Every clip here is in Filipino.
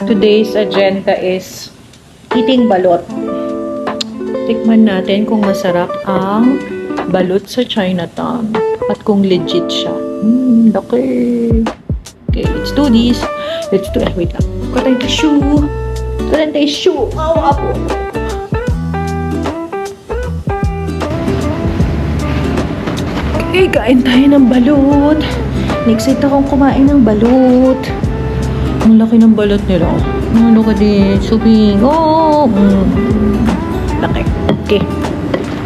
Today's agenda is eating balot. Tikman natin kung masarap ang balot sa Chinatown at kung legit siya. Okay. Okay, let's do this. Wait lang. Kuha tayong tissue. Awa po. Okay, kain tayo ng balot. Excited akong kumain ng balot. Ang laki ng balot nila. Look at this. Subing. Oh! Laki. Okay.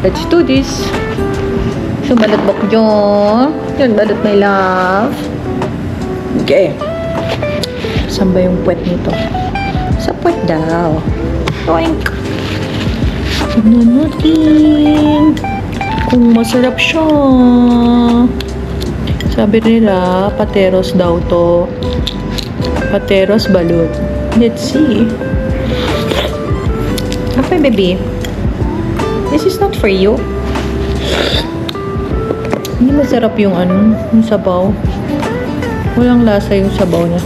Let's do this. So, balot bokjo. Yun, balot my love. Okay. Saan ba yung puwet nito? Sa puwet daw. Oink. Tignan natin. Kung masarap siya. Sabi nila, pateros daw to. Pateros balut. Let's see. Okay, baby. This is not for you. Hindi masarap yung yung sabaw. Walang lasa yung sabaw niya.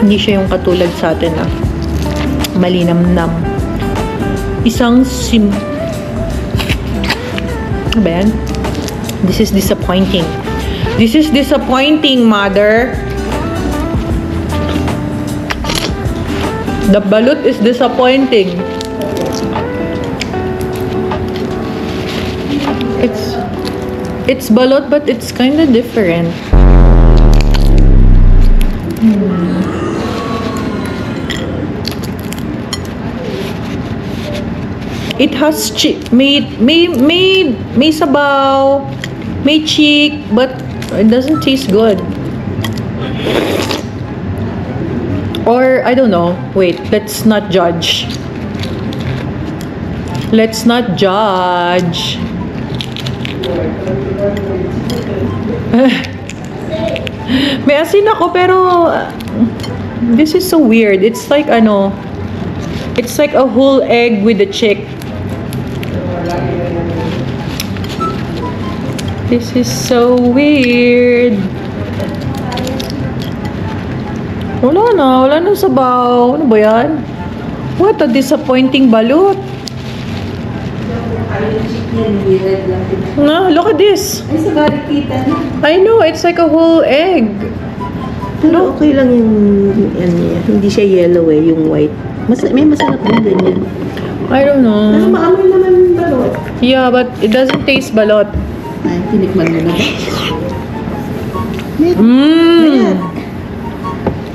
Hindi siya yung katulad sa atin malinamnam. Isang ano ba yan? This is disappointing. This is disappointing, mother. The balut is disappointing. It's balut, but it's kind of different. It has may sabaw, may cheek, but it doesn't taste good. Or, I don't know. Wait, let's not judge. Let's not judge. May asin ako, pero this is so weird. It's like, it's like a whole egg with a chick. This is so weird. Wala nang sabaw. Ano ba yan? What a disappointing balut. No, look at this. Ay, sa balik kita na. I know, it's like a whole egg. Pero okay lang yung niya. Hindi siya yellow yung white. May masarap din ganyan. I don't Mas know. maamoy naman yung balot. Yeah, but it doesn't taste balot. Ay, tinikman mo na ba?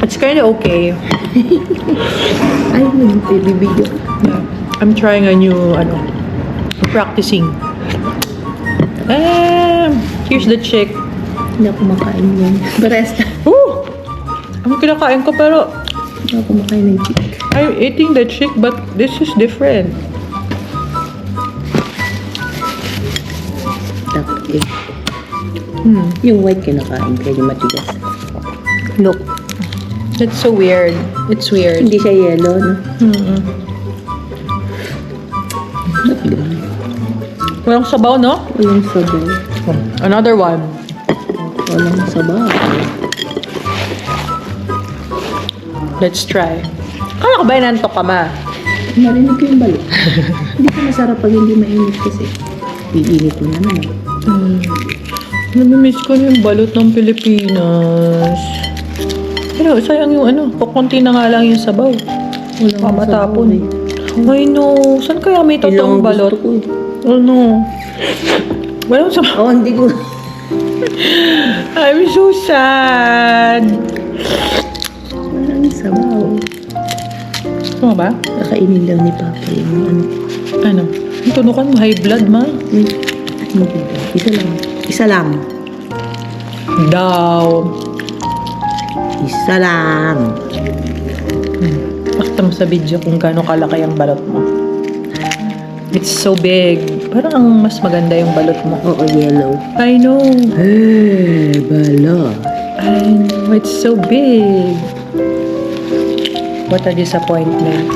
It's kind of okay. Ay, nagbibigyo. Yeah. I'm trying a new, practicing. Here's the chick. Hindi ako kumakain yan. Baresta. Woo! Ang kinakain ko, pero Hindi ako kumakain ng chick. I'm eating the chick, but this is different. Duck egg. Yung white kinakain kaya yung matigas. Look. That's so weird. It's weird. Hindi siya yellow, no? Walang sabaw, no? Walang sabaw. Another one. Walang sabaw. Let's try. Kala ko ba inantok ka, ma? Narinig ko yung balot. Hindi ko masarap pag hindi mainit kasi. Iinit mo na naman. Namimiss ko yung balot ng Pilipinas. Pero sayang yung kukunti na nga lang yung sabaw. Walang Pamatapon. sabaw, I know. Saan kaya may totoong balot? Gusto ko. Oh no. Walang sabaw. Hindi ko. I'm so sad. Walang sabaw. Ano ba? Kakainin daw ni Papa yung Ano? Yung tunukan mo, high blood, ma? Hindi. Isa lang. Isa lang. Daw. Isa lang. Pakita mo sa video kung gaano kalaki ang balot mo. It's so big. Parang ang mas maganda yung balot mo. Oo, yellow. I know. Balot. I know. It's so big. What a disappointment.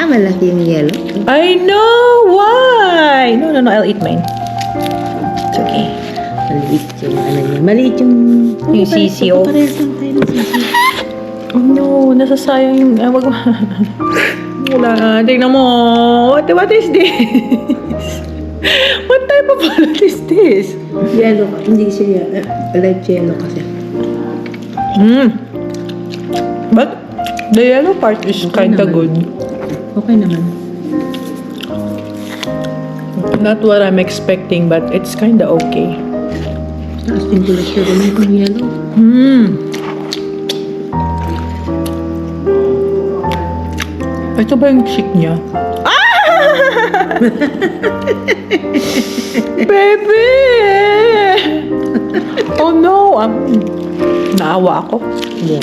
Malaki yung yellow. I know! Why? No. I'll eat mine. It's okay. Maliit yung ano niya. Maliit yung... Yung sisiyo. Parehas lang tayo ng sisiyo. Oh no, nasasayang yung... wag mo. Wala. Tingnan mo. What is this? What type of balut is this? Yellow. Hindi siya light yellow kasi. But the yellow part is Okay kinda naman. good. Okay naman. Not what I'm expecting, but it's kinda okay. Taas din cholesterol ng yellow. Ito ba yung chick niya? Baby! Oh no! Naawa ako. Yeah.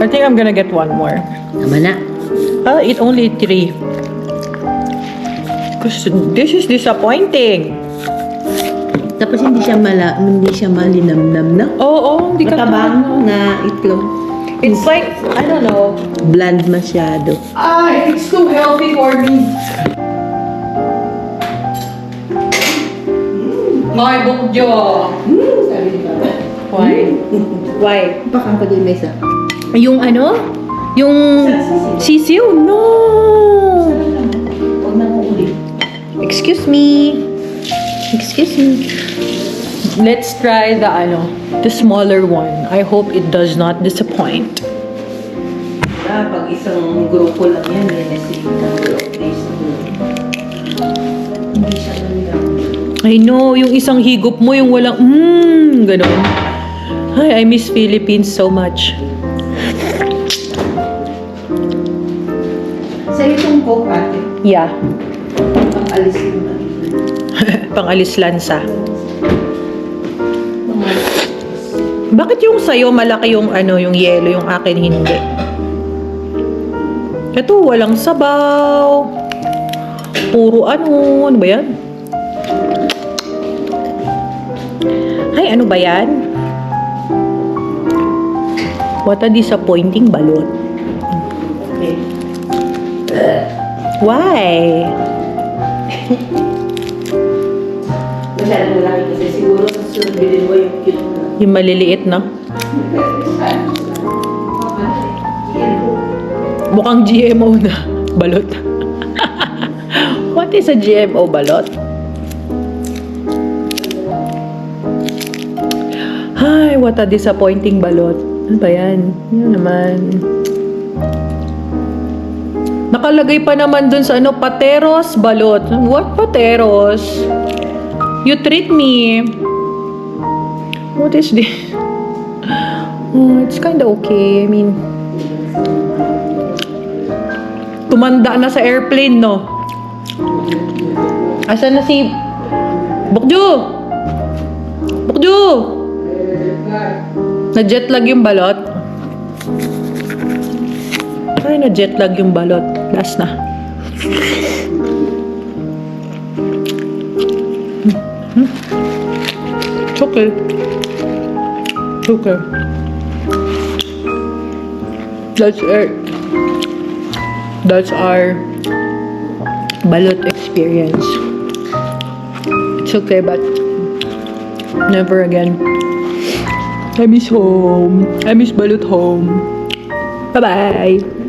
I think I'm gonna get one more. Tama na. I'll eat only 3. Because this is disappointing. Tapos hindi siya malinamnam na. Oo, hindi ka Matabang na itlog. It's like, I don't know. Bland masyado. It's too healthy for me. My bukjo. Sabi ni Papa. Why? Why? Baka pa din may isa. Yung ano? Yung sisiw? No! Huwag na akong ulit. Excuse me. Excuse me. Let's try the smaller one. I hope it does not disappoint. Pag isang grupo lang yan, yan si hindi siya malinamnam. I know, yung isang higop mo, yung walang, ganun. Hi, I miss Philippines so much. Sa itong Coke ate, Yeah. ang alis yung Pangalis lansa. Bakit yung sayo malaki yung yung yelo, yung akin hindi? Ito, walang sabaw. Puro ano ba yan? Ay, ano ba yan? What a disappointing balot. Okay. Why? Masyadong malaki kasi siguro susunod bilhin mo yung cute na. Yung maliliit na. Mukhang GMO na balot. What is a GMO balot? Ay, what a disappointing balot. Ano ba yan? Yun naman. Nakalagay pa naman dun sa Pateros balot. What Pateros? You treat me. What is this? Oh, it's kinda okay. I mean, tumanda na sa airplane, no? Asan na si Bukju? Bukju! Na-jetlag yung balot. Ay, na-jetlag yung balot. Last na. It's okay. It's okay. That's it. That's our balot experience. It's okay, but never again. I miss home. I miss balot home. Bye-bye.